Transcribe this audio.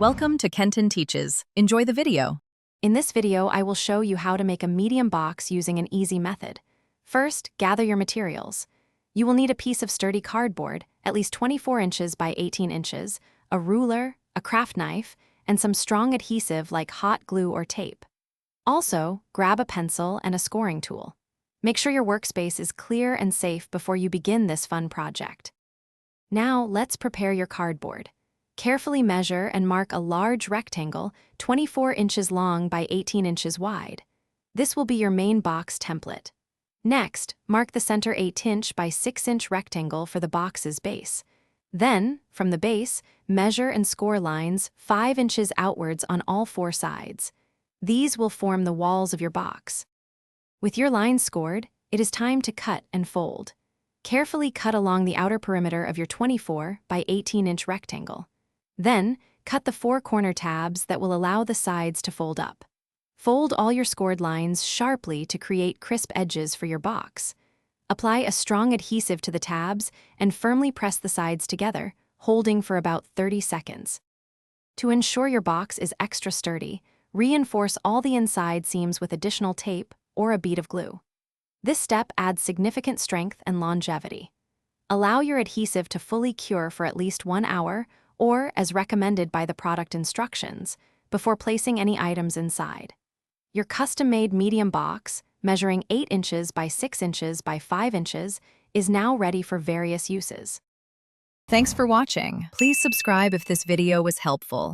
Welcome to Kenton Teaches. Enjoy the video. In this video, I will show you how to make a medium box using an easy method. First, gather your materials. You will need a piece of sturdy cardboard, at least 24 inches by 18 inches, a ruler, a craft knife, and some strong adhesive like hot glue or tape. Also, grab a pencil and a scoring tool. Make sure your workspace is clear and safe before you begin this fun project. Now, let's prepare your cardboard. Carefully measure and mark a large rectangle, 24 inches long by 18 inches wide. This will be your main box template. Next, mark the center 8-inch by 6-inch rectangle for the box's base. Then, from the base, measure and score lines 5 inches outwards on all 4 sides. These will form the walls of your box. With your lines scored, it is time to cut and fold. Carefully cut along the outer perimeter of your 24 by 18-inch rectangle. Then, cut the 4 corner tabs that will allow the sides to fold up. Fold all your scored lines sharply to create crisp edges for your box. Apply a strong adhesive to the tabs and firmly press the sides together, holding for about 30 seconds. To ensure your box is extra sturdy, reinforce all the inside seams with additional tape or a bead of glue. This step adds significant strength and longevity. Allow your adhesive to fully cure for at least 1 hour, or as recommended by the product instructions, before placing any items inside. Your custom-made medium box, measuring 8 inches by 6 inches by 5 inches, is now ready for various uses. Thanks for watching. Please subscribe if this video was helpful.